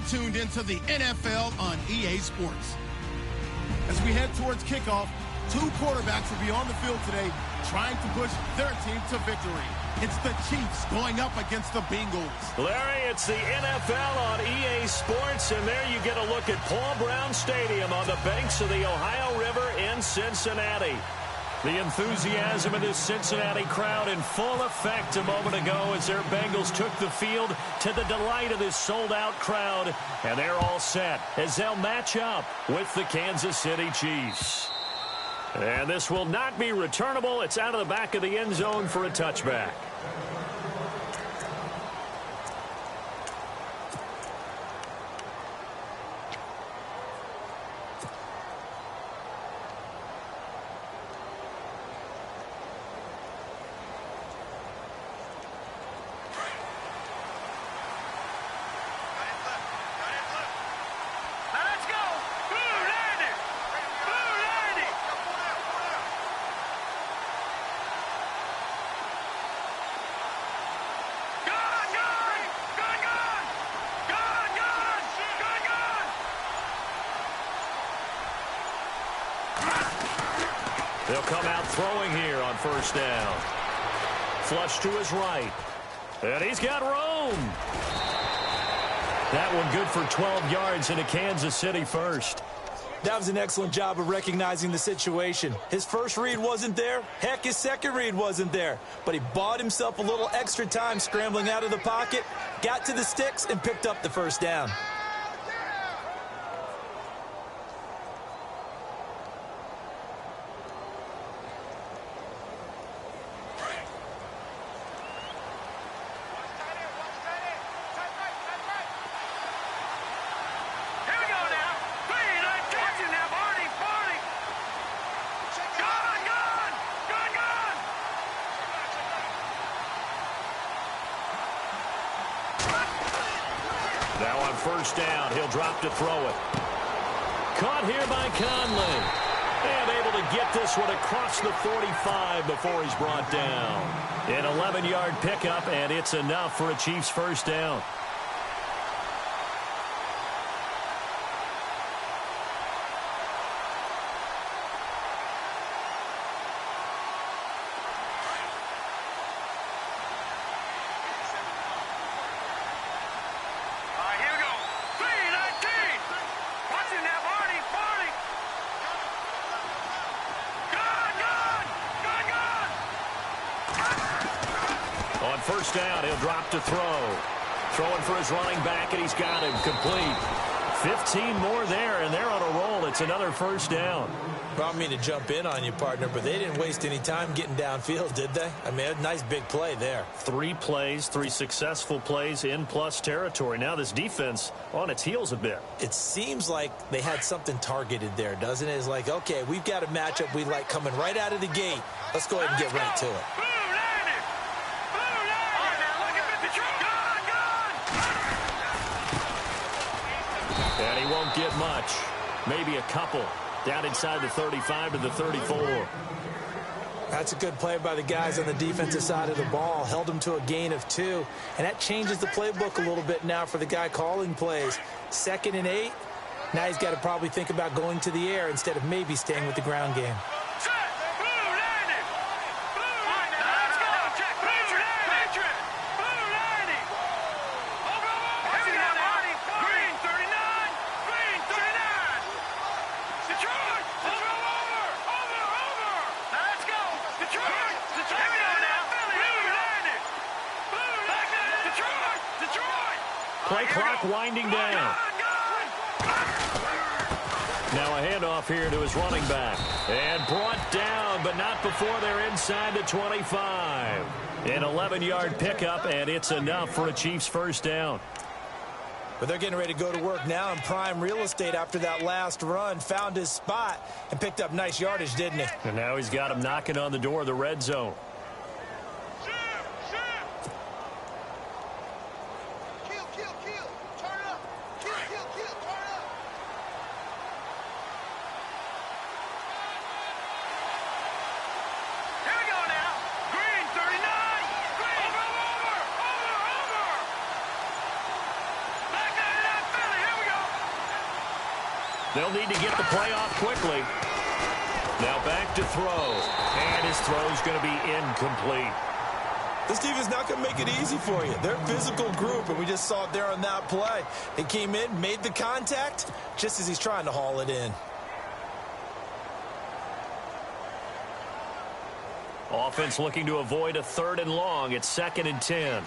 tuned into the NFL on EA Sports. As we head towards kickoff, two quarterbacks will be on the field today trying to push their team to victory. It's the Chiefs going up against the Bengals. Larry, it's the NFL on EA Sports, and there you get a look at Paul Brown Stadium on the banks of the Ohio River in Cincinnati. The enthusiasm of this Cincinnati crowd in full effect a moment ago as their Bengals took the field to the delight of this sold-out crowd. And they're all set as they'll match up with the Kansas City Chiefs. And this will not be returnable. It's out of the back of the end zone for a touchback. They'll come out throwing here on first down. Flush to his right. And he's got room. That one good for 12 yards into Kansas City first. That was an excellent job of recognizing the situation. His first read wasn't there. Heck, his second read wasn't there. But he bought himself a little extra time scrambling out of the pocket, got to the sticks, and picked up the first down. Now on first down, he'll drop to throw it. Caught here by Conley. And able to get this one across the 45 before he's brought down. An 11-yard pickup, and it's enough for a Chiefs first down. First down, he'll drop to throw. Throwing for his running back, and he's got him complete. 15 more there, and they're on a roll. It's another first down. Well, I don't mean to jump in on you, partner, but they didn't waste any time getting downfield, did they? I mean, a nice big play there. 3 plays, 3 successful plays in plus territory. Now this defense on its heels a bit. It seems like they had something targeted there, doesn't it? It's like, okay, we've got a matchup we like coming right out of the gate. Let's go ahead and get right to it. And he won't get much. Maybe a couple. Down inside the 35 to the 34. That's a good play by the guys on the defensive side of the ball. Held them to a gain of 2. And that changes the playbook a little bit now for the guy calling plays. 2nd and 8. Now he's got to probably think about going to the air instead of maybe staying with the ground game. Play clock winding down. Now a handoff here to his running back. And brought down, but not before they're inside the 25. An 11-yard pickup, and it's enough for a Chiefs first down. But they're getting ready to go to work now in prime real estate after that last run. Found his spot and picked up nice yardage, didn't he? And now he's got him knocking on the door of the red zone. They'll need to get the play off quickly. Now back to throw. And his throw's going to be incomplete. This defense is not going to make it easy for you. They're a physical group, and we just saw it there on that play. He came in, made the contact, just as he's trying to haul it in. Offense looking to avoid a 3rd and long. It's 2nd and 10.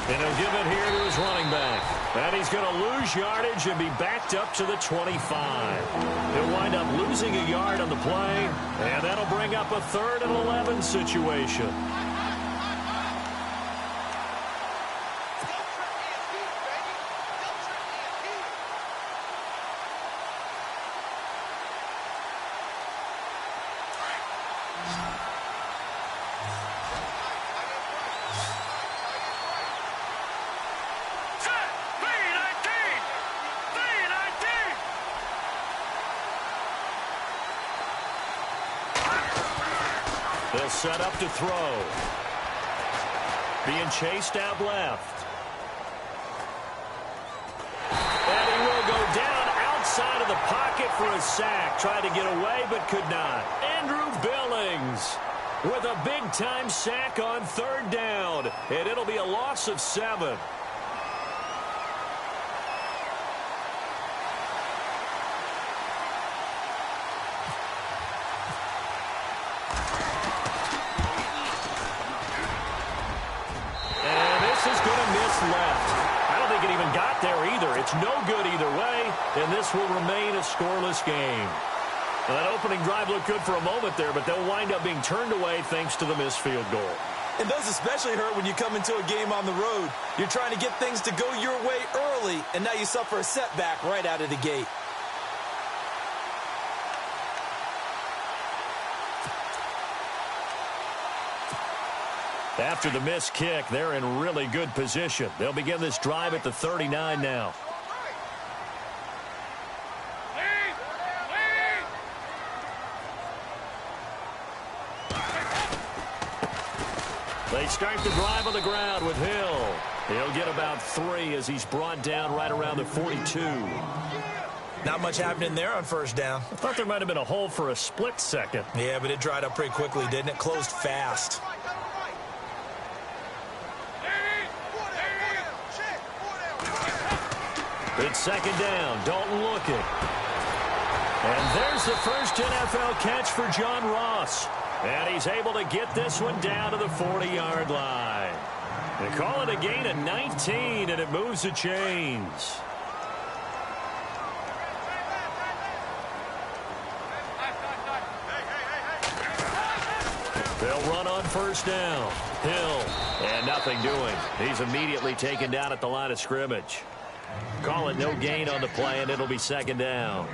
And he'll give it here to his running back. And he's going to lose yardage and be backed up to the 25. He'll wind up losing a yard on the play, and that'll bring up a 3rd and 11 situation. They'll set up to throw. Being chased out left. And he will go down outside of the pocket for a sack. Tried to get away, but could not. Andrew Billings with a big-time sack on 3rd down. And it'll be a loss of 7. Left. I don't think it even got there either. It's no good either way, and this will remain a scoreless game. Well, that opening drive looked good for a moment there, but they'll wind up being turned away thanks to the missed field goal. And those especially hurt when you come into a game on the road. You're trying to get things to go your way early, and now you suffer a setback right out of the gate. After the missed kick, they're in really good position. They'll begin this drive at the 39 now. They start the drive on the ground with Hill. He'll get about 3 as he's brought down right around the 42. Not much happening there on 1st down. I thought there might have been a hole for a split second. Yeah, but it dried up pretty quickly, didn't it? Closed fast. It's 2nd down. Dalton looking. And there's the first NFL catch for John Ross. And he's able to get this one down to the 40-yard line. They call it a gain of 19, and it moves the chains. They'll run on 1st down. Hill. And nothing doing. He's immediately taken down at the line of scrimmage. Call it no gain on the play, and it'll be 2nd down.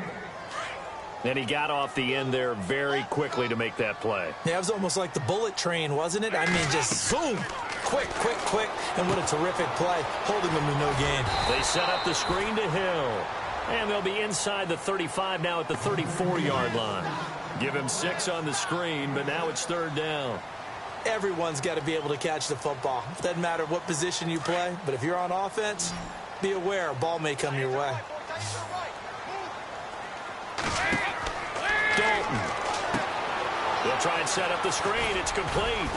And he got off the end there very quickly to make that play. Yeah, it was almost like the bullet train, wasn't it? I mean, just boom, quick, quick, quick. And what a terrific play, holding them to no gain. They set up the screen to Hill. And they'll be inside the 35 now at the 34-yard line. Give him 6 on the screen, but now it's 3rd down. Everyone's got to be able to catch the football. Doesn't matter what position you play, but if you're on offense, be aware a ball may come your way. Dalton. They'll try and set up the screen. It's complete.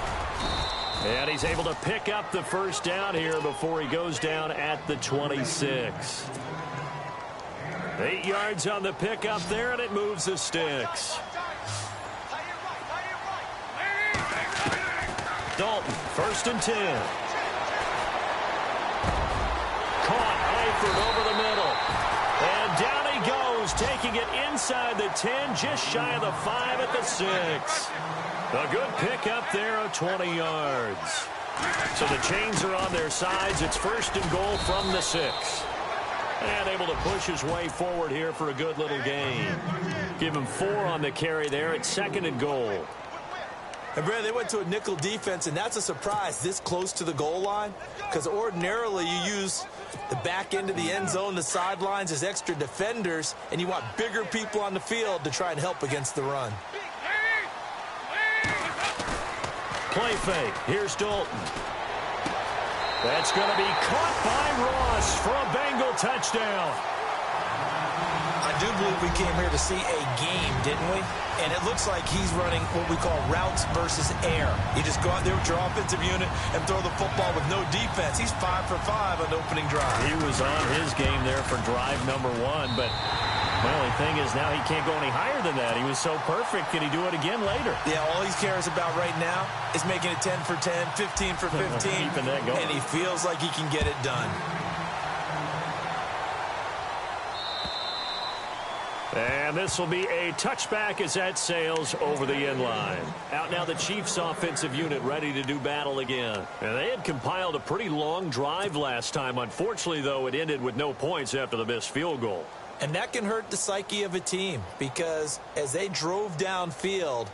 And he's able to pick up the 1st down here before he goes down at the 26. 8 yards on the pickup there, and it moves the sticks. Dalton, 1st and 10. Caught Eifert over the middle. And down he goes, taking it inside the 10, just shy of the 5 at the 6. A good pickup there of 20 yards. So the chains are on their sides. It's 1st and goal from the 6. And able to push his way forward here for a good little gain. Give him 4 on the carry there at 2nd and goal. And, Brad, they went to a nickel defense, and that's a surprise this close to the goal line, because ordinarily you use the back end of the end zone, the sidelines as extra defenders, and you want bigger people on the field to try and help against the run. play fake. Here's Dalton. That's going to be caught by Ross for a Bengal touchdown. I do believe we came here to see a game, didn't we? And it looks like he's running what we call routes versus air. You just go out there with your offensive unit and throw the football with no defense. He's 5 for 5 on opening drive. He was on his game there for drive number 1, but the only thing is now he can't go any higher than that. He was so perfect. Can he do it again later? Yeah, all he cares about right now is making it 10 for 10, 15 for 15. Keeping that going. And he feels like he can get it done. And this will be a touchback as that sails over the end line. Out now the Chiefs offensive unit ready to do battle again. And they had compiled a pretty long drive last time. Unfortunately, though, it ended with no points after the missed field goal. And that can hurt the psyche of a team because as they drove downfield,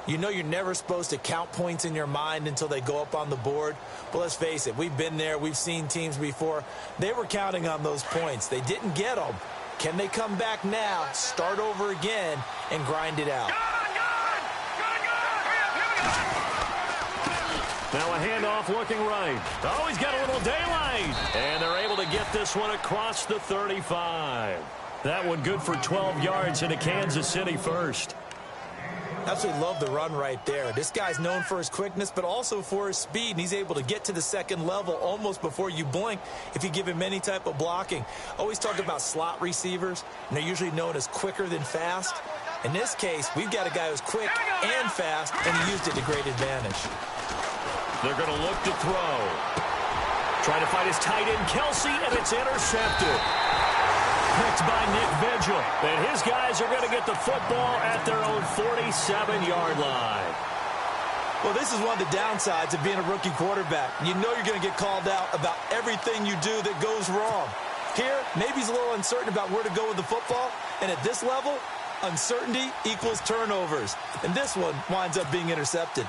you know you're never supposed to count points in your mind until they go up on the board. But let's face it, we've been there. We've seen teams before. They were counting on those points. They didn't get them. Can they come back now, start over again, and grind it out? Now a handoff looking right. Oh, he's got a little daylight. And they're able to get this one across the 35. That one good for 12 yards into Kansas City first. Absolutely love the run right there. This guy's known for his quickness, but also for his speed. And he's able to get to the second level almost before you blink if you give him any type of blocking. Always talk about slot receivers, and they're usually known as quicker than fast. In this case, we've got a guy who's quick and fast, and he used it to great advantage. They're going to look to throw. Trying to find his tight end, Kelsey, and it's intercepted. Picked by Nick Vigil. And his guys are going to get the football at their own 47-yard line. Well, this is one of the downsides of being a rookie quarterback. You know you're going to get called out about everything you do that goes wrong. Here, maybe he's a little uncertain about where to go with the football. And at this level, uncertainty equals turnovers. And this one winds up being intercepted.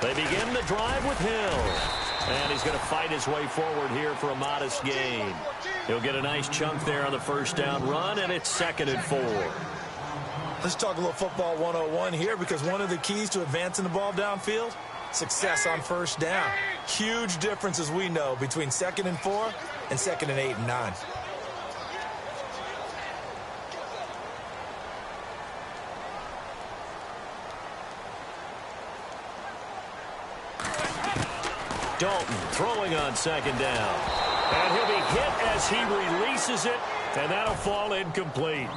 They begin the drive with Hill. And he's going to fight his way forward here for a modest gain. He'll get a nice chunk there on the first down run, and it's 2nd and 4. Let's talk a little football 101 here, because one of the keys to advancing the ball downfield, success on first down. Huge difference, as we know, between 2nd and 4 and 2nd and 8 and 9. Dalton throwing on 2nd down. And he'll be hit as he releases it, and that'll fall incomplete.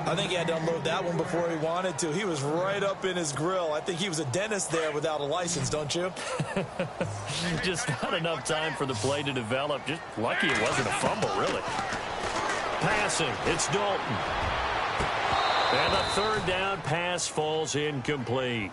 I think he had to unload that one before he wanted to. He was right up in his grill. I think he was a dentist there without a license, don't you? Just not enough time for the play to develop. Just lucky it wasn't a fumble, really. Passing, it's Dalton. And the 3rd down pass falls incomplete.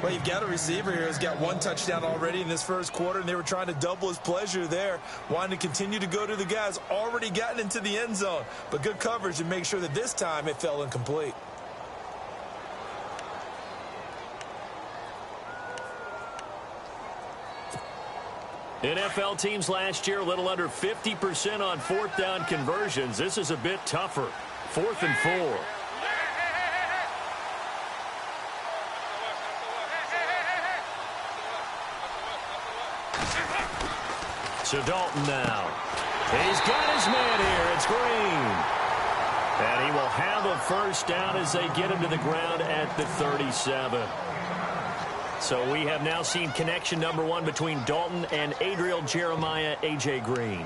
Well, you've got a receiver here who's got 1 touchdown already in this first quarter, and they were trying to double his pleasure there, wanting to continue to go to the guys already gotten into the end zone. But good coverage to make sure that this time it fell incomplete. NFL teams last year a little under 50% on 4th down conversions. This is a bit tougher. 4th and 4. So Dalton now. He's got his man here. It's Green. And he will have a first down as they get him to the ground at the 37. So we have now seen connection number 1 between Dalton and Adriel Jeremiah, A.J. Green.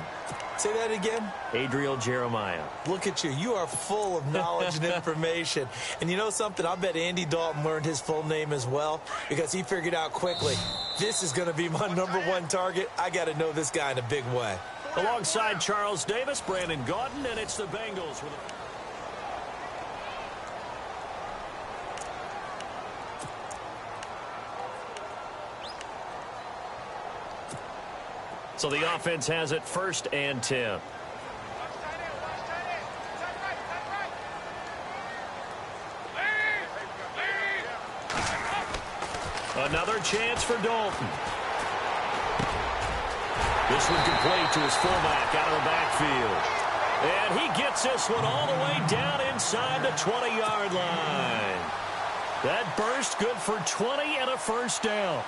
Say that again. Adriel Jeremiah. Look at you. You are full of knowledge and information. And you know something? I bet Andy Dalton learned his full name as well, because he figured out quickly, this is going to be my number 1 target. I got to know this guy in a big way. Alongside Charles Davis, Brandon Gaudin, and it's the Bengals with a... So the offense has it 1st and 10. Another chance for Dalton. This This one complete to his fullback out of the backfield. And he gets this one all the way down inside the 20-yard line. That burst good for 20 and a first down.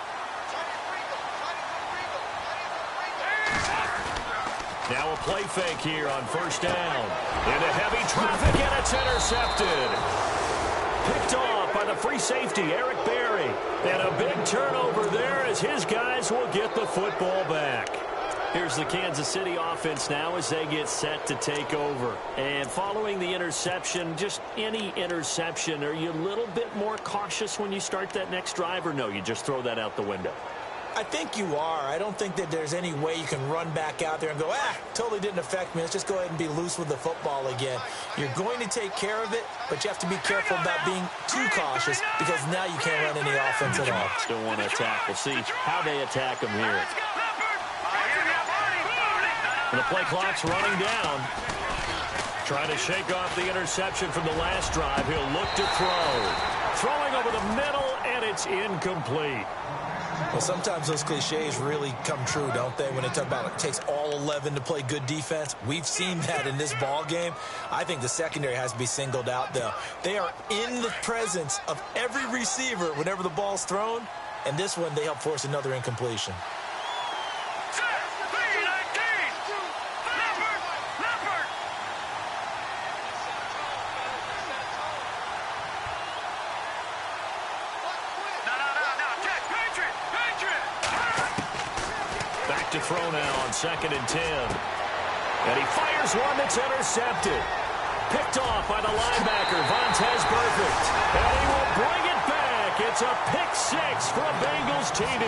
Now a play fake here on first down. Into heavy traffic, and it's intercepted. Picked off by the free safety, Eric Berry. And a big turnover there as his guys will get the football back. Here's the Kansas City offense now as they get set to take over. And following the interception, just any interception, are you a little bit more cautious when you start that next drive, or no, you just throw that out the window? I think you are. I don't think that there's any way you can run back out there and go, totally didn't affect me. Let's just go ahead and be loose with the football again. You're going to take care of it, but you have to be careful about being too cautious because now you can't run any offense at all. Don't want to attack. We'll see how they attack them here. And the play clock's running down. Trying to shake off the interception from the last drive. He'll look to throw. Throwing over the middle, and it's incomplete. Well, sometimes those cliches really come true, don't they? When they talk about it takes all 11 to play good defense. We've seen that in this ball game. I think the secondary has to be singled out, though. They are in the presence of every receiver whenever the ball's thrown. And this one, they help force another incompletion. To throw now on 2nd and 10. And he fires one that's intercepted. Picked off by the linebacker, Vontaze Burfict. And he will bring it back. It's a pick six for a Bengals TD.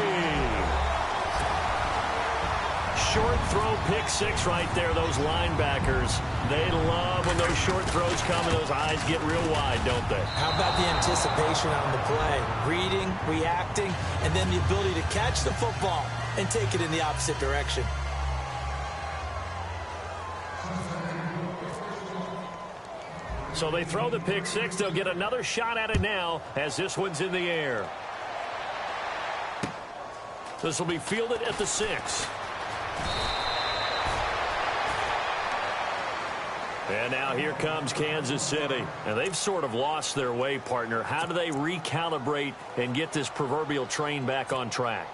Short throw pick six right there. Those linebackers, they love when those short throws come and those eyes get real wide, don't they? How about the anticipation on the play? Reading, reacting, and then the ability to catch the football and take it in the opposite direction. So they throw the pick six. They'll get another shot at it now as this one's in the air. This will be fielded at the 6. And now here comes Kansas City. And they've sort of lost their way, partner. How do they recalibrate and get this proverbial train back on track?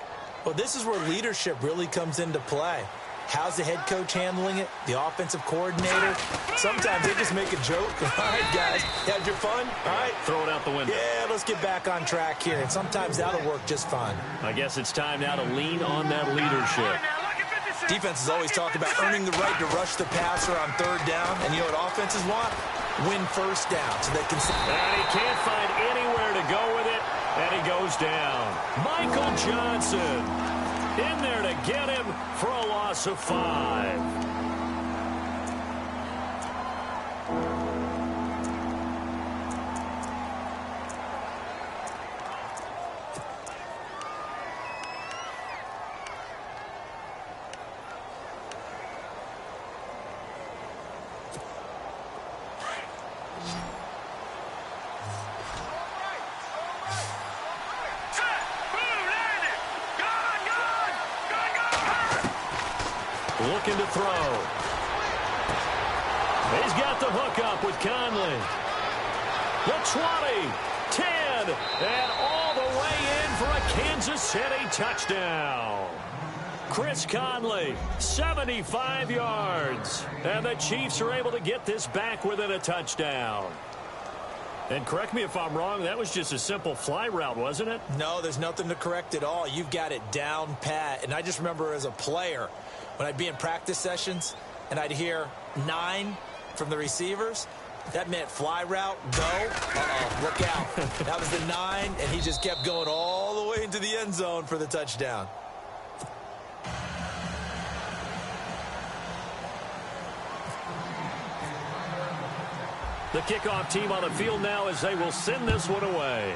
Well, this is where leadership really comes into play. How's the head coach handling it? The offensive coordinator? Sometimes they just make a joke. All right, guys, you had your fun? All right. Throw it out the window. Yeah, let's get back on track here. And sometimes that'll work just fine. I guess it's time now to lean on that leadership. Defenses always talk about earning the right to rush the passer on 3rd down. And you know what offenses want? Win first down so they can... And he can't find anywhere to go with it. And he goes down. Michael Johnson in there to get him for a loss of 5. Looking to throw. He's got the hook up with Conley. The 20, 10, and all the way in for a Kansas City touchdown. Chris Conley, 75 yards. And the Chiefs are able to get this back within a touchdown. And correct me if I'm wrong, that was just a simple fly route, wasn't it? No, there's nothing to correct at all. You've got it down pat. And I just remember as a player, when I'd be in practice sessions and I'd hear 9 from the receivers, that meant fly route, go. Uh-oh, look out. That was the 9, and he just kept going all the way into the end zone for the touchdown. The kickoff team on the field now as they will send this one away.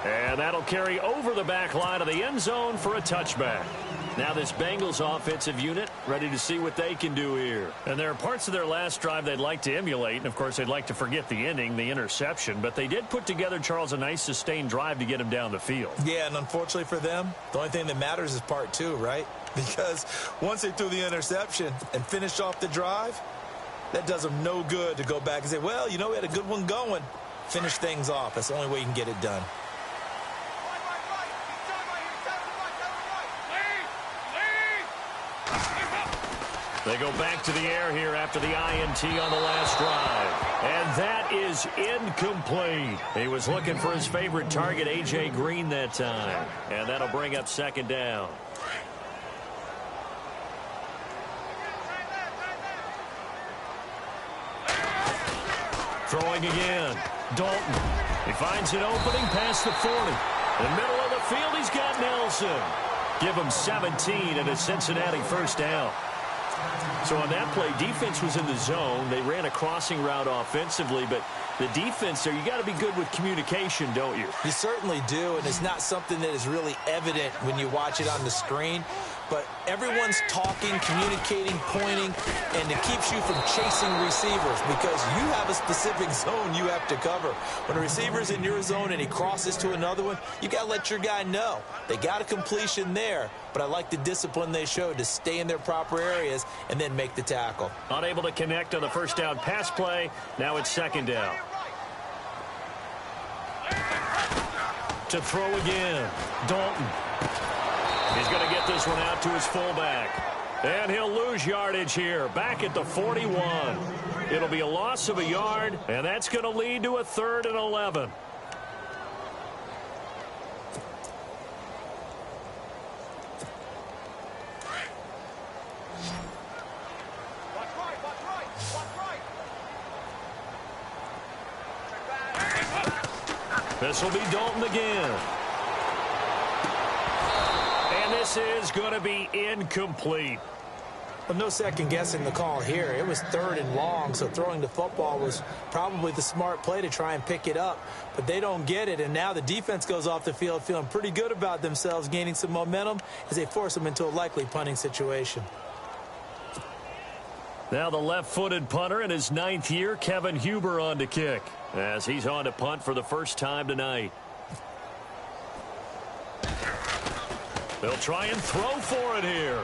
And that'll carry over the back line of the end zone for a touchback. Now this Bengals offensive unit ready to see what they can do here. And there are parts of their last drive they'd like to emulate, and of course they'd like to forget the ending, the interception, but they did put together, Charles, a nice sustained drive to get him down the field. Yeah, and unfortunately for them, the only thing that matters is part two, right? Because once they threw the interception and finished off the drive, that does them no good to go back and say, well, you know, we had a good one going. Finish things off. That's the only way you can get it done. They go back to the air here after the INT on the last drive. And that is incomplete. He was looking for his favorite target, A.J. Green, that time. And that'll bring up second down. Throwing again. Dalton. He finds an opening past the 40. In the middle of the field, he's got Nelson. Give him 17 and a Cincinnati first down. So on that play, defense was in the zone. They ran a crossing route offensively, but the defense there, you got to be good with communication, don't you? You certainly do, and it's not something that is really evident when you watch it on the screen. But everyone's talking, communicating, pointing, and it keeps you from chasing receivers because you have a specific zone you have to cover. When a receiver's in your zone and he crosses to another one, you got to let your guy know. They got a completion there, but I like the discipline they showed to stay in their proper areas and then make the tackle. Unable to connect on the first down pass play. Now it's second down. To throw again. Dalton. He's going to get this one out to his fullback. And he'll lose yardage here. Back at the 41. It'll be a loss of a yard, and that's going to lead to a 3rd and 11. This will be Dalton again. And this is going to be incomplete. Well, no second guessing the call here. It was 3rd and long, so throwing the football was probably the smart play to try and pick it up. But they don't get it, and now the defense goes off the field feeling pretty good about themselves, gaining some momentum as they force them into a likely punting situation. Now the left-footed punter in his 9th year, Kevin Huber, on to kick, as he's on to punt for the first time tonight. They'll try and throw for it here.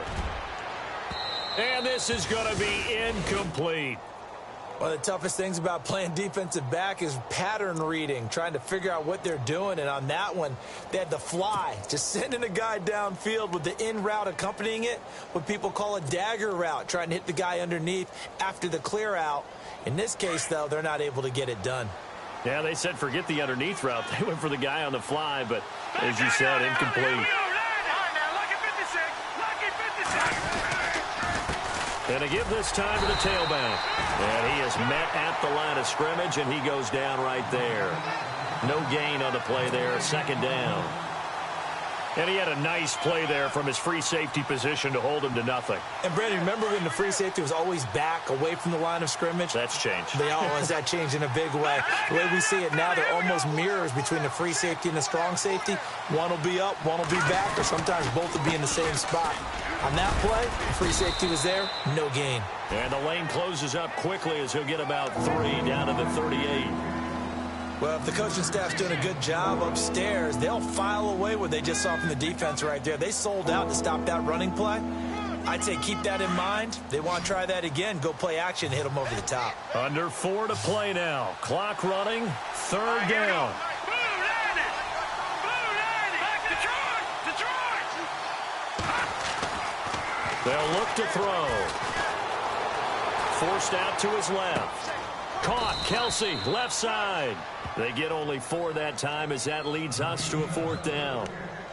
And this is going to be incomplete. One of the toughest things about playing defensive back is pattern reading, trying to figure out what they're doing. And on that one, they had the fly, just sending a guy downfield with the in route accompanying it, what people call a dagger route, trying to hit the guy underneath after the clear out. In this case, though, they're not able to get it done. Yeah, they said forget the underneath route. They went for the guy on the fly, but as you said, incomplete. And to give this time to the tailback. And he is met at the line of scrimmage, and he goes down right there. No gain on the play there, second down. And he had a nice play there from his free safety position to hold him to nothing. And, Brandon, remember when the free safety was always back away from the line of scrimmage? That's changed. They always that changed in a big way. The way we see it now, they're almost mirrors between the free safety and the strong safety. One will be up, one will be back, or sometimes both will be in the same spot. On that play, the free safety was there, no gain. And the lane closes up quickly as he'll get about 3 down to the 38. Well, if the coaching staff's doing a good job upstairs, they'll file away what they just saw from the defense right there. They sold out to stop that running play. I'd say keep that in mind. They want to try that again. Go play action and hit them over the top. Under 4 to play now. Clock running. 3rd down. They'll look to throw. Forced out to his left. Caught. Kelsey, left side. They get only 4 that time as that leads us to a 4th down.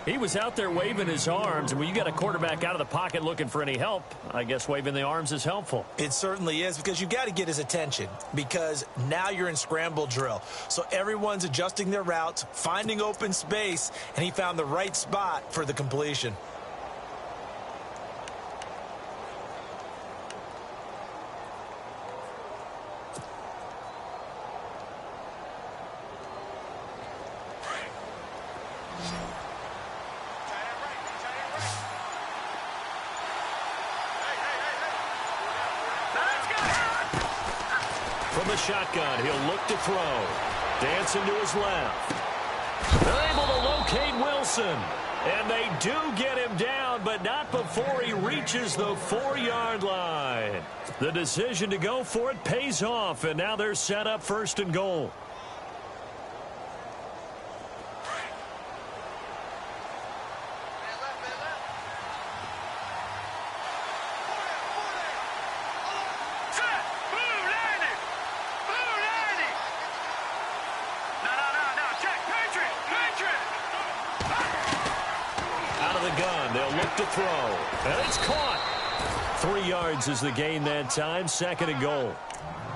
He was out there waving his arms, and when you got a quarterback out of the pocket looking for any help, I guess waving the arms is helpful. It certainly is, because you got to get his attention, because now you're in scramble drill. So everyone's adjusting their routes, finding open space, and he found the right spot for the completion. the shotgun. He'll look to throw. Dancing to his left. They're able to locate Wilson. And they do get him down, but not before he reaches the 4-yard line. The decision to go for it pays off, and now they're set up 1st and goal. They'll look to throw, and it's caught. 3 yards is the gain that time, 2nd and goal.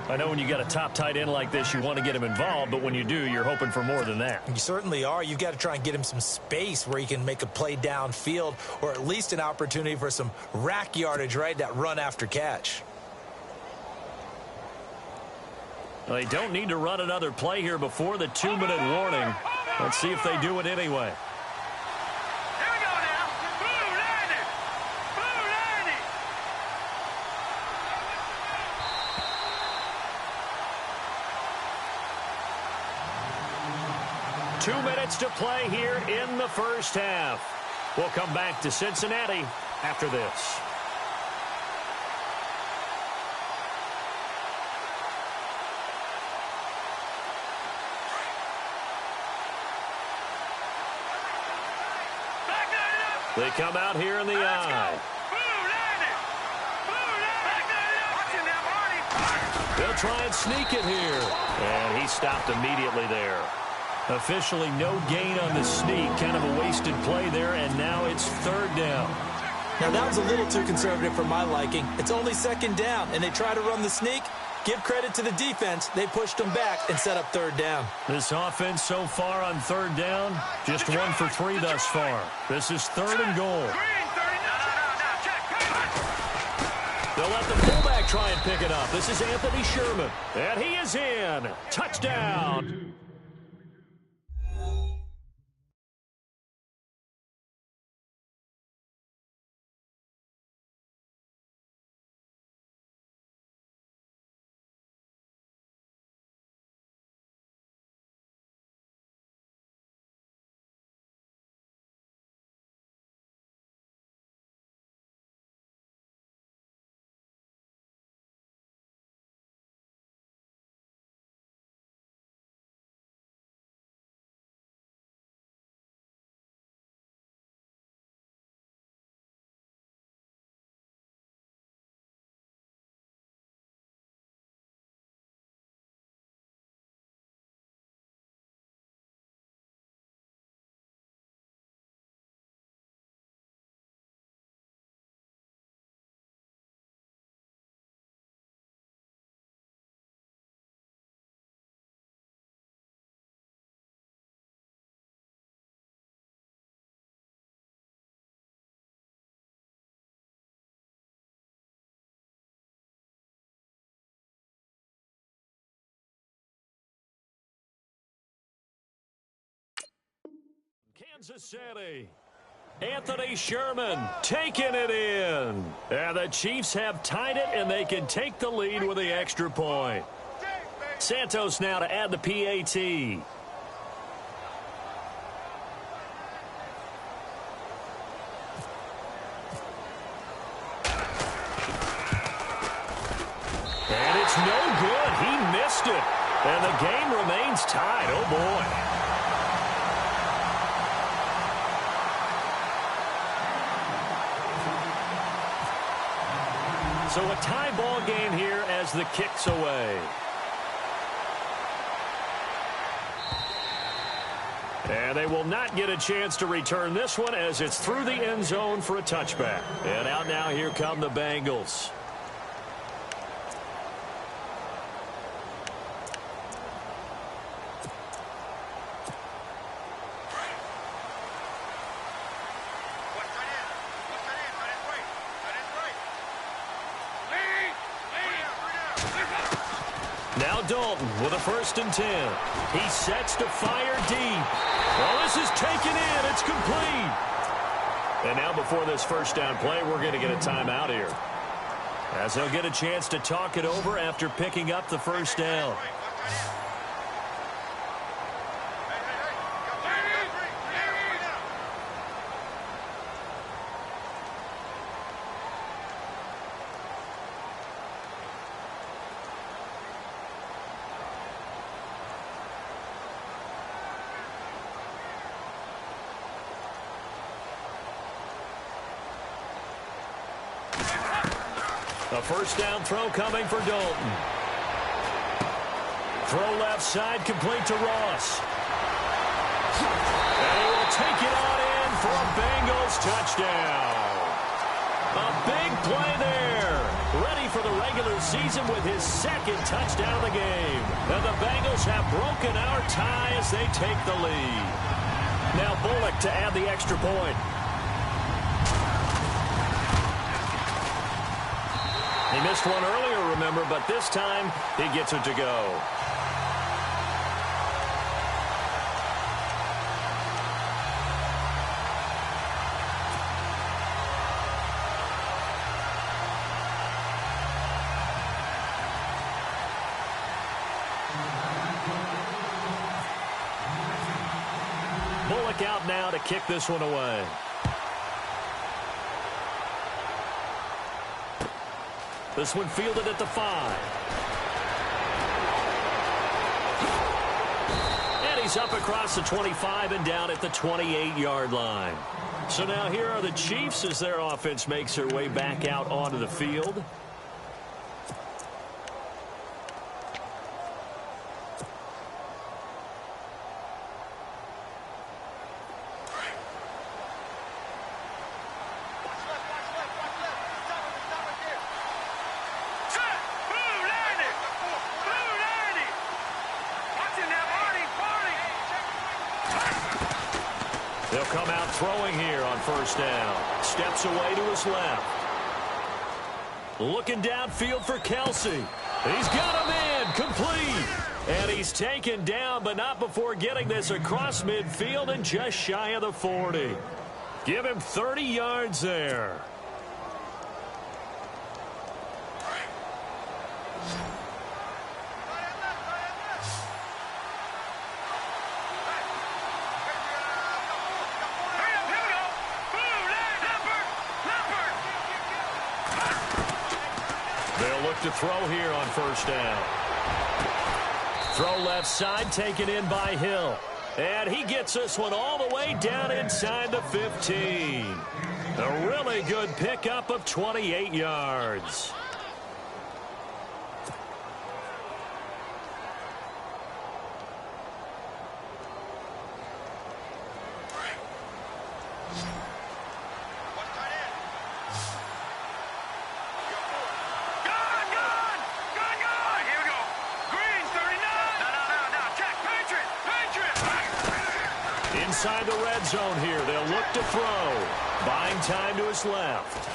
I know when you got a top tight end like this, you want to get him involved, but when you do, you're hoping for more than that. You certainly are. You've got to try and get him some space where he can make a play downfield, or at least an opportunity for some rack yardage, right? That run after catch. Well, they don't need to run another play here before the 2-minute warning. Let's see if they do it anyway. 2 minutes to play here in the first half. We'll come back to Cincinnati after this. They come out here in the eye. They'll try and sneak it here. And he stopped immediately there. Officially no gain on the sneak. Kind of a wasted play there, and now it's 3rd down. Now that was a little too conservative for my liking. It's only 2nd down, and they try to run the sneak. Give credit to the defense. They pushed them back and set up 3rd down. This offense so far on 3rd down, just 1 for 3 thus far. This is 3rd and goal. They'll let the fullback try and pick it up. This is Anthony Sherman, and he is in. Touchdown. Kansas City. Anthony Sherman taking it in. And the Chiefs have tied it, and they can take the lead with the extra point. Santos now to add the PAT. And it's no good. He missed it. And the game remains tied. Oh, boy. So a tie ball game here as the kick's away. And they will not get a chance to return this one as it's through the end zone for a touchback. And out now, here come the Bengals. Now Dalton with a 1st and 10. He sets to fire deep. Well, this is taken in. It's complete. And now before this 1st down play, we're going to get a timeout here. as they'll get a chance to talk it over after picking up the first down. A first down throw coming for Dalton. Throw left side, complete to Ross. And he will take it on in for a Bengals touchdown. A big play there. Ready for the regular season with his second touchdown of the game. And the Bengals have broken our tie as they take the lead. Now Bullock to add the extra point. He missed one earlier, remember, but this time he gets it to go. Bullock out now to kick this one away. This one fielded at the 5. And he's up across the 25 and down at the 28-yard line. So now here are the Chiefs as their offense makes their way back out onto the field. They'll come out throwing here on first down. Steps away to his left. Looking downfield for Kelsey. He's got him in. Complete. And he's taken down, but not before getting this across midfield and just shy of the 40. Give him 30 yards there. To throw here on first down. Throw left side, taken in by Hill. And he gets this one all the way down inside the 15. A really good pickup of 28 yards. Inside the red zone here. They'll look to throw. Buying time to his left.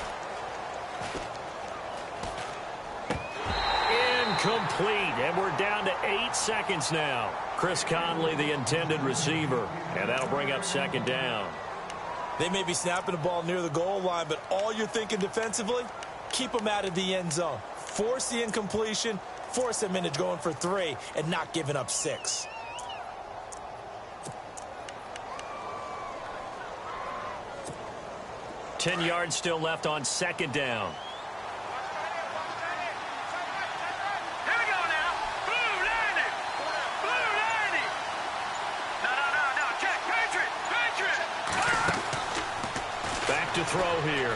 Incomplete. And we're down to 8 seconds now. Chris Conley, the intended receiver. And that'll bring up second down. They may be snapping the ball near the goal line, but all you're thinking defensively, keep them out of the end zone. Force the incompletion, force them into going for 3, and not giving up 6. Ten yards still left on second down. Here we go now. Blue landing. Blue landing. No. Check. Patriot. Back to throw here.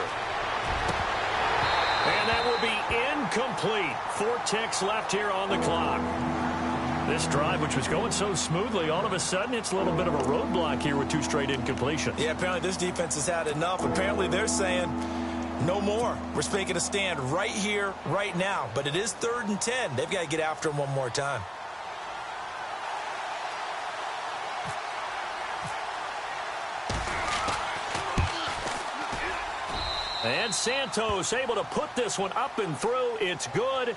And that will be incomplete. 4 ticks left here on the clock. This drive, which was going so smoothly, all of a sudden it's a little bit of a roadblock here with 2 straight incompletions. Yeah, apparently this defense has had enough. Apparently they're saying no more. We're making a stand right here, right now. But it is 3rd and 10. They've got to get after him one more time. And Santos able to put this one up and through. It's good.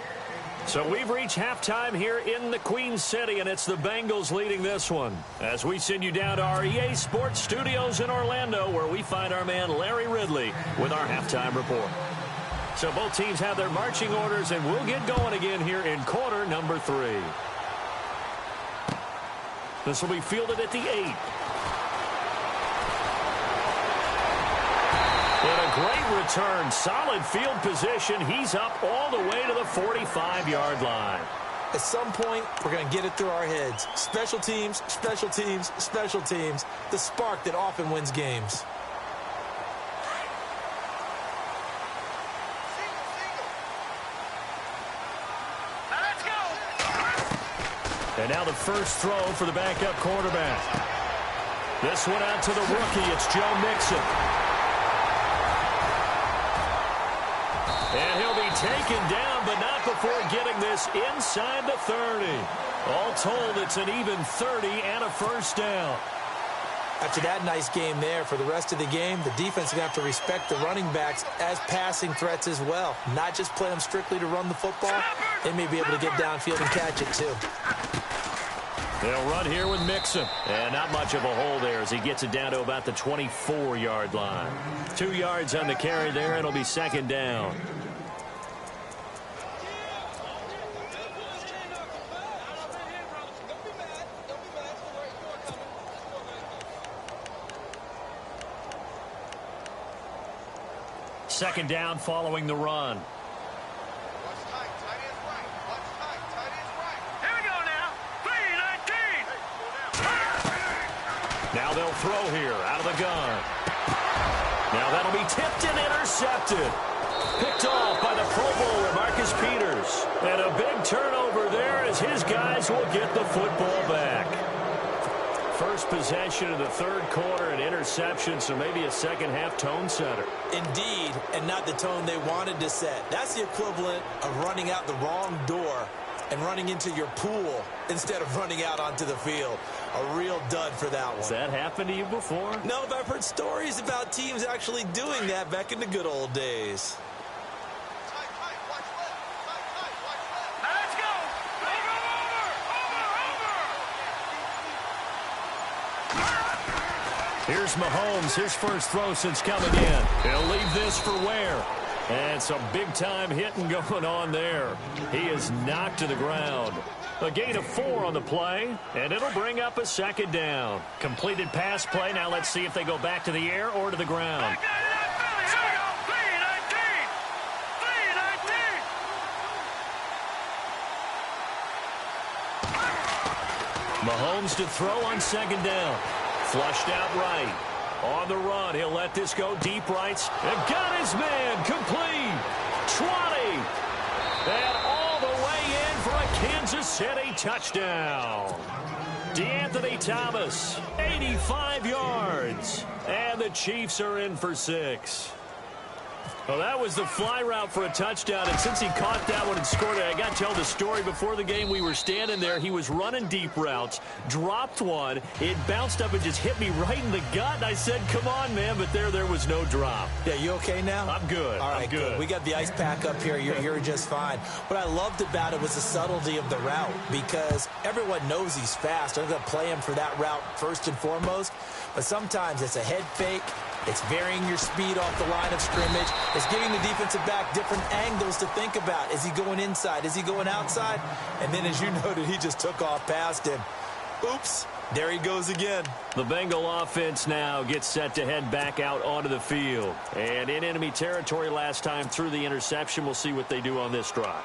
So we've reached halftime here in the Queen City, and it's the Bengals leading this one. As we send you down to our EA Sports Studios in Orlando, where we find our man Larry Ridley with our halftime report. So both teams have their marching orders, and we'll get going again here in quarter number 3. This will be fielded at the 8. And a great return. Solid field position. He's up all the way to the 45-yard line. At some point, we're going to get it through our heads. Special teams, special teams, special teams. The spark that often wins games. And now the first throw for the backup quarterback. This one out to the rookie. It's Joe Mixon. And he'll be taken down, but not before getting this inside the 30. All told, it's an even 30 and a first down. After that nice game there, for the rest of the game, the defense is going to have to respect the running backs as passing threats as well. Not just play them strictly to run the football. They may be able to get downfield and catch it too. They'll run here with Mixon. And not much of a hole there as he gets it down to about the 24-yard line. 2 yards on the carry there. It'll be second down. Second down following the run. Now they'll throw here out of the gun. Now that'll be tipped and intercepted. Picked off by the Pro Bowler, Marcus Peters. And a big turnover there as his guys will get the football back. First possession of the third quarter, an interception, so maybe a second-half tone setter. Indeed, and not the tone they wanted to set. That's the equivalent of running out the wrong door and running into your pool instead of running out onto the field. A real dud for that one. Has that happened to you before? No, but I've heard stories about teams actually doing that back in the good old days. Here's Mahomes, his first throw since coming in. He'll leave this for Ware. And some big-time hitting going on there. He is knocked to the ground. A gain of 4 on the play, and it'll bring up a second down. Completed pass play. Now let's see if they go back to the air or to the ground. Mahomes to throw on second down. Flushed out right. On the run, he'll let this go deep rights. And got his man complete. 20. And all the way in for a Kansas City touchdown. DeAnthony Thomas, 85 yards. And the Chiefs are in for 6. Well, that was the fly route for a touchdown, and since he caught that one and scored it, I got to tell the story. Before the game, we were standing there. He was running deep routes, dropped one. It bounced up and just hit me right in the gut, and I said, come on, man, but there was no drop. Yeah, you okay now? I'm good. All right, I'm good. We got the ice pack up here. You're just fine. What I loved about it was the subtlety of the route, because everyone knows he's fast. They're going to play him for that route first and foremost, but sometimes it's a head fake. It's varying your speed off the line of scrimmage. It's giving the defensive back different angles to think about. Is he going inside? Is he going outside? And then, as you noted, he just took off past him. Oops, there he goes again. The Bengal offense now gets set to head back out onto the field. And in enemy territory last time through the interception. We'll see what they do on this drive.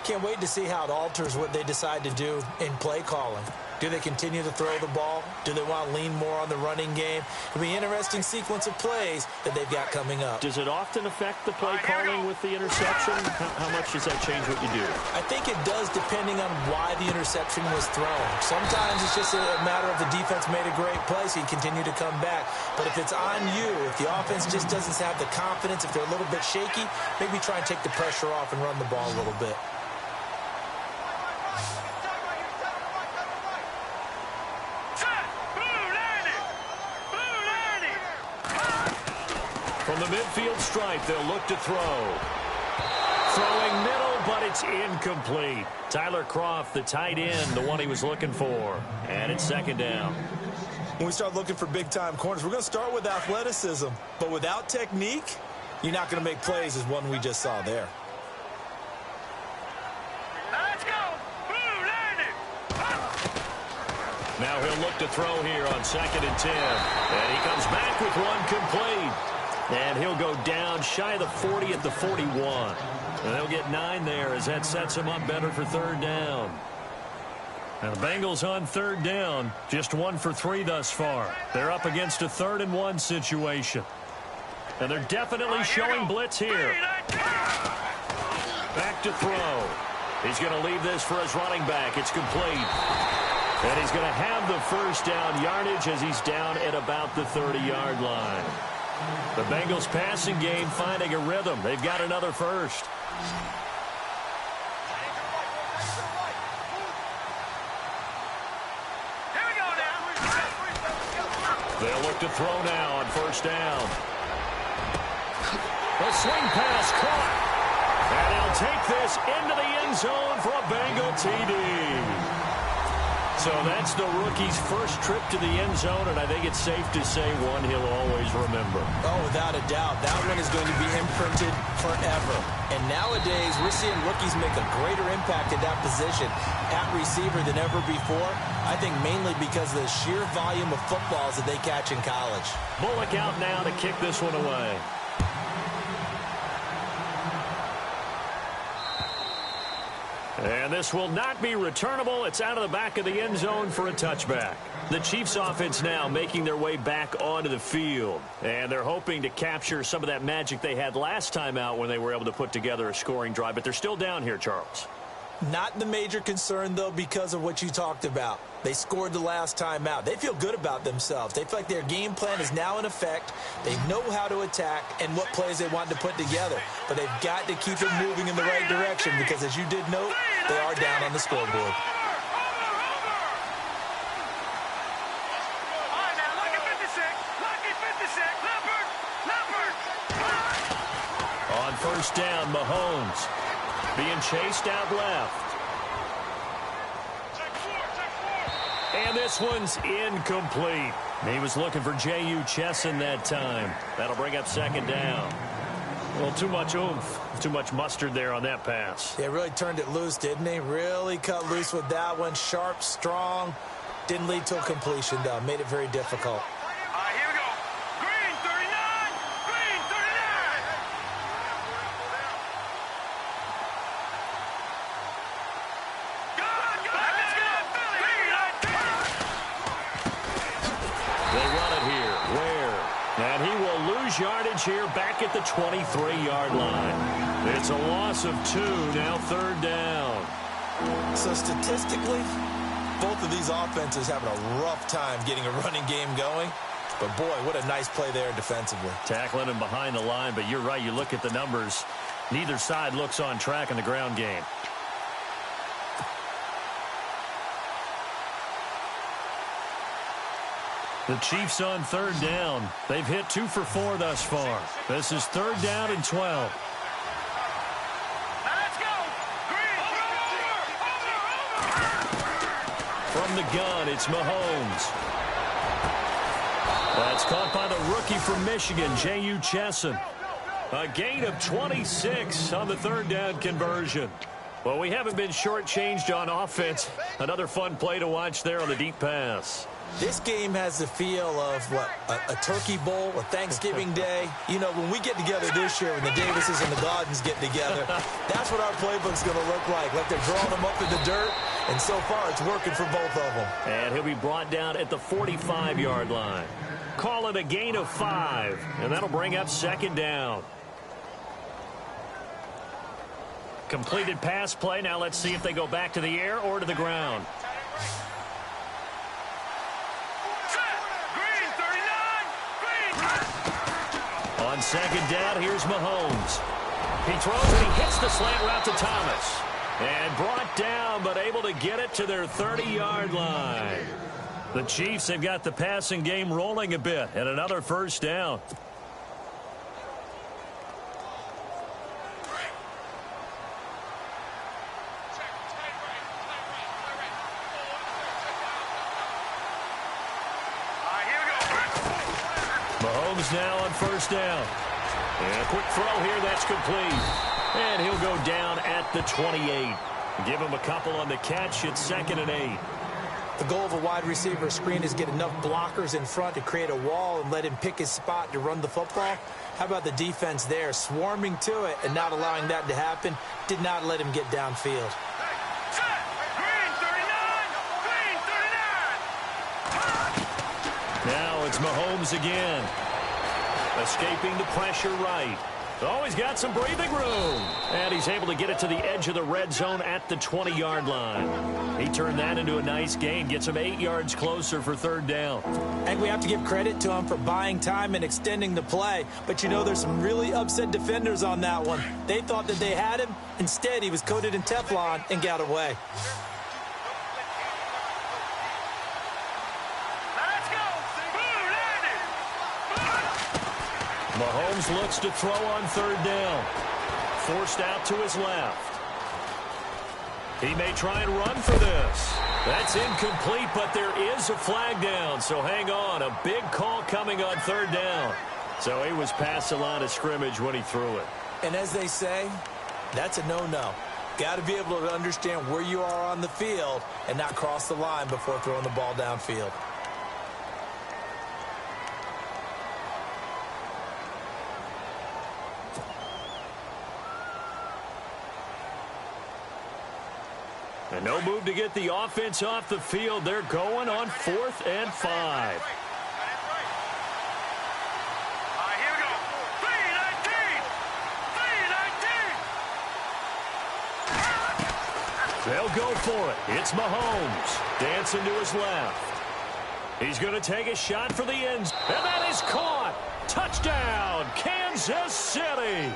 Can't wait to see how it alters what they decide to do in play calling. Do they continue to throw the ball? Do they want to lean more on the running game? It'll be an interesting sequence of plays that they've got coming up. Does it often affect the play calling with the interception? How much does that change what you do? I think it does, depending on why the interception was thrown. Sometimes it's just a matter of the defense made a great play, so you continue to come back. But if it's on you, if the offense just doesn't have the confidence, if they're a little bit shaky, maybe try and take the pressure off and run the ball a little bit. From the midfield stripe, they'll look to throw. Throwing middle, but it's incomplete. Tyler Kroft, the tight end, the one he was looking for. And it's second down. When we start looking for big-time corners, we're going to start with athleticism. But without technique, You're not going to make plays as one we just saw there. Let's go. Blue landed. Now he'll look to throw here on 2nd and 10. And he comes back with one complete. And he'll go down shy of the 40 at the 41. And they'll get 9 there as that sets him up better for 3rd down. Now the Bengals on 3rd down, just 1 for 3 thus far. They're up against a 3rd and 1 situation. And they're definitely showing blitz here. Back to throw. He's going to leave this for his running back. It's complete. And he's going to have the 1st down yardage as he's down at about the 30-yard line. The Bengals passing game finding a rhythm. They've got another 1st. They'll look to throw now on 1st down. The swing pass caught. And he'll take this into the end zone for a Bengal TD. So that's the rookie's first trip to the end zone, and I think it's safe to say one he'll always remember. Oh, without a doubt. That one is going to be imprinted forever. And nowadays, we're seeing rookies make a greater impact in that position at receiver than ever before. I think mainly because of the sheer volume of footballs that they catch in college. Bullock out now to kick this one away. And this will not be returnable. It's out of the back of the end zone for a touchback. The Chiefs offense now making their way back onto the field. And they're hoping to capture some of that magic they had last time out when they were able to put together a scoring drive. But they're still down here, Charles. Not the major concern, though, because of what you talked about. They scored the last time out. They feel good about themselves. They feel like their game plan is now in effect. They know how to attack and what plays they want to put together. But they've got to keep it moving in the right direction because, as you did note, they are down on the scoreboard. On 1st down, Mahomes being chased out left. And this one's incomplete. He was looking for J.U. Chesson that time. That'll bring up 2nd down. Well, too much oomph, too much mustard there on that pass. Yeah, really turned it loose, didn't he? Really cut loose with that one. Sharp, strong. Didn't lead to a completion, though. Made it very difficult. Here we go. Green 39. Green 39. They run it here. Ware. And he will lose yardage here back at the 23-yard line. It's a loss of 2, now 3rd down. So statistically, both of these offenses having a rough time getting a running game going. But, boy, what a nice play there defensively. Tackling him behind the line, but you're right. You look at the numbers. Neither side looks on track in the ground game. The Chiefs on 3rd down. They've hit 2 for 4 thus far. This is 3rd down and 12. Let's go. Green. From the gun, it's Mahomes. That's caught by the rookie from Michigan, J.U. Chesson. A gain of 26 on the 3rd down conversion. Well, we haven't been shortchanged on offense. Another fun play to watch there on the deep pass. This game has the feel of, what, a turkey bowl, a Thanksgiving day. You know, when we get together this year, when the Davises and the Gardens get together, that's what our playbook's going to look like they're drawing them up in the dirt, and so far it's working for both of them. And he'll be brought down at the 45-yard line. Call it a gain of 5, and that'll bring up 2nd down. Completed pass play. Now let's see if they go back to the air or to the ground. On 2nd down, here's Mahomes. He throws and he hits the slant route to Thomas. And brought down, but able to get it to their 30-yard line. The Chiefs have got the passing game rolling a bit, and another 1st down. Mahomes now on 1st down. And a quick throw here, that's complete. And he'll go down at the 28. Give him a couple on the catch. It's 2nd and 8. The goal of a wide receiver screen is get enough blockers in front to create a wall and let him pick his spot to run the football. How about the defense there, swarming to it and not allowing that to happen? Did not let him get downfield. Green 39! Green 39! Now it's Mahomes again. Escaping the pressure right. Oh, he's got some breathing room. And he's able to get it to the edge of the red zone at the 20-yard line. He turned that into a nice gain. Gets him 8 yards closer for 3rd down. And we have to give credit to him for buying time and extending the play. But, you know, there's some really upset defenders on that one. They thought that they had him. Instead, he was coated in Teflon and got away. Let's go! Blue landed! Mahomes looks to throw on 3rd down. Forced out to his left. He may try and run for this. That's incomplete, but there is a flag down, so hang on. A big call coming on 3rd down. So he was past the line of scrimmage when he threw it. And as they say, that's a no-no. Got to be able to understand where you are on the field and not cross the line before throwing the ball downfield. And no move to get the offense off the field. They're going on 4th and 5. All right, here we go. 319! 319! They'll go for it. It's Mahomes. Dancing to his left. He's going to take a shot for the end. And that is caught. Touchdown, Kansas City.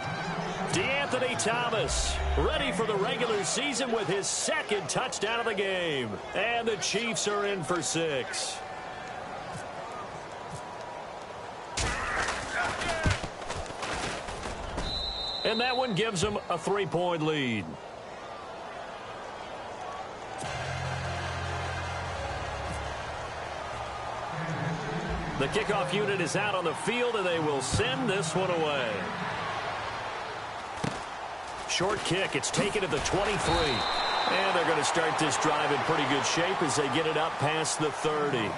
DeAnthony Thomas ready for the regular season with his 2nd touchdown of the game. And the Chiefs are in for 6. And that one gives them a 3-point lead. The kickoff unit is out on the field, and they will send this one away. Short kick. It's taken at the 23. And they're going to start this drive in pretty good shape as they get it up past the 30.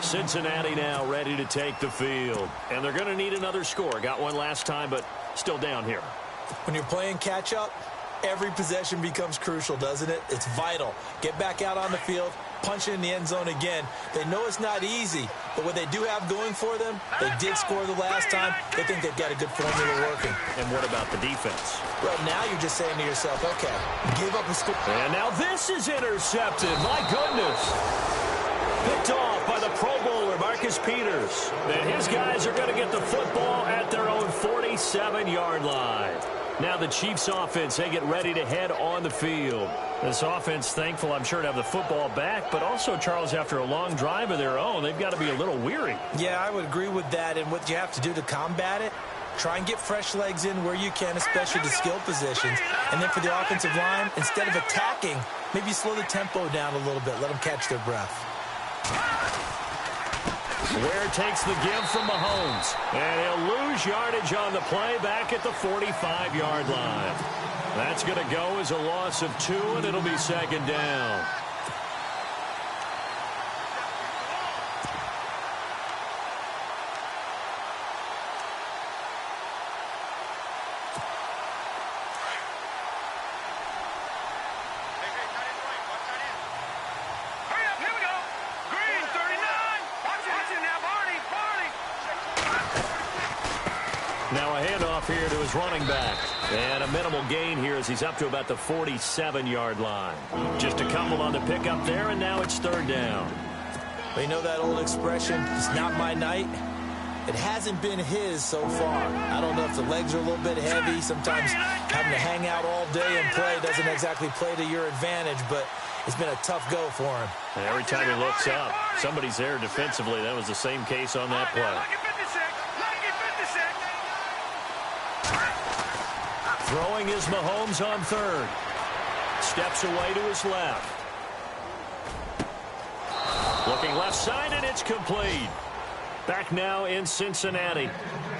Cincinnati now ready to take the field. And they're going to need another score. Got one last time, but still down here. When you're playing catch-up, every possession becomes crucial, doesn't it? It's vital. Get back out on the field, punch it in the end zone again. They know it's not easy, but what they do have going for them, they did score the last time. They think they've got a good formula working. And what about the defense? Well, now you're just saying to yourself, okay, give up a score. And now this is intercepted. My goodness. Picked off by the Pro Bowler, Marcus Peters. And his guys are going to get the football at their own 47-yard line. Now the Chiefs offense, they get ready to head on the field. This offense, thankful, I'm sure, to have the football back, but also, Charles, after a long drive of their own, they've got to be a little weary. Yeah, I would agree with that, and what you have to do to combat it, try and get fresh legs in where you can, especially the skill positions. And then for the offensive line, instead of attacking, maybe slow the tempo down a little bit, let them catch their breath. Ware takes the give from Mahomes. And he'll lose yardage on the play back at the 45-yard line. That's going to go as a loss of 2, and it'll be 2nd down. Now a handoff here to his running back. And a minimal gain here as he's up to about the 47-yard line. Just a couple on the pickup there, and now it's 3rd down. Well, you know that old expression, it's not my night? It hasn't been his so far. I don't know if the legs are a little bit heavy. Sometimes having to hang out all day and play doesn't exactly play to your advantage, but it's been a tough go for him. And every time he looks up, somebody's there defensively. That was the same case on that play. Throwing is Mahomes on 3rd. Steps away to his left. Looking left side, and it's complete. Back now in Cincinnati.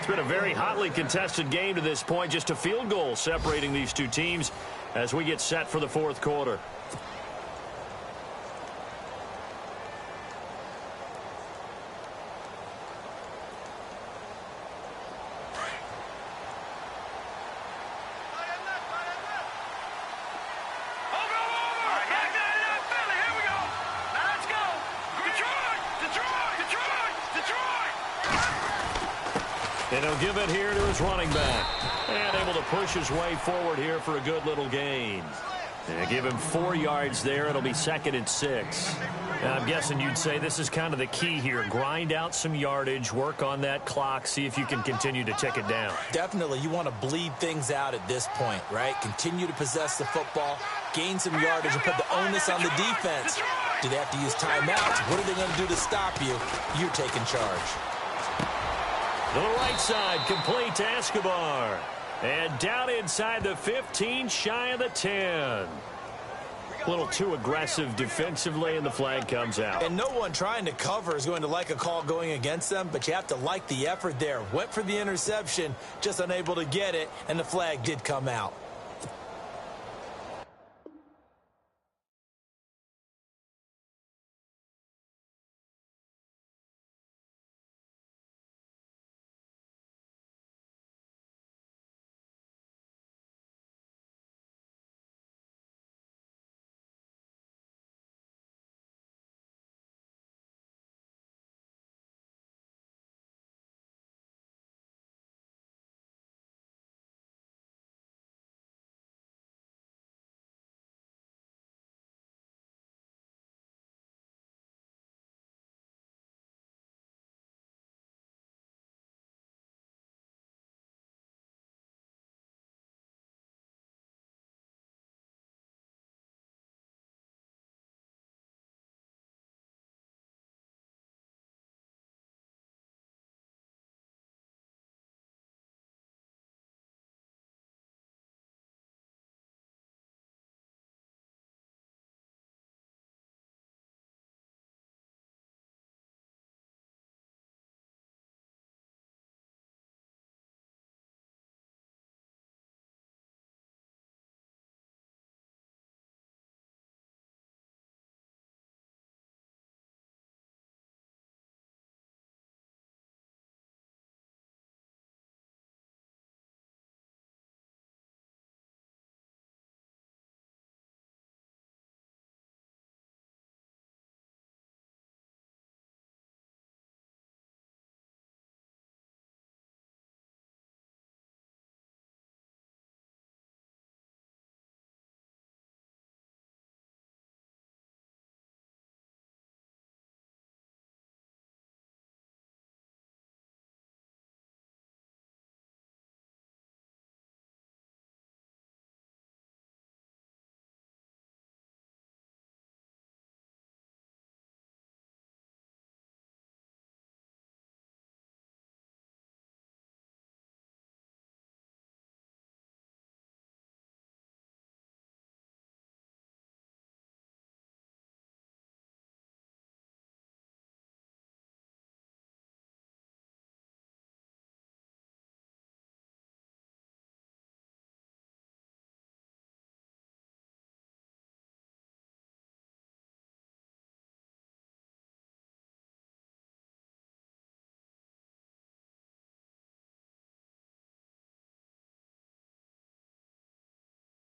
been a very hotly contested game to this point. Just a field goal separating these two teams as we get set for the fourth quarter. And he'll give it here to his running back. And able to push his way forward here for a good little gain. And give him 4 yards there. It'll be 2nd and 6. And I'm guessing you'd say this is kind of the key here. Grind out some yardage, work on that clock, see if you can continue to tick it down. Definitely. You want to bleed things out at this point, right? Continue to possess the football, gain some yardage, and put the onus on the defense. Do they have to use timeouts? What are they going to do to stop you? You're taking charge. To the right side, complete to Escobar. And down inside the 15, shy of the 10. A little too aggressive defensively, and the flag comes out. And no one trying to cover is going to like a call going against them, but you have to like the effort there. Went for the interception, just unable to get it, and the flag did come out.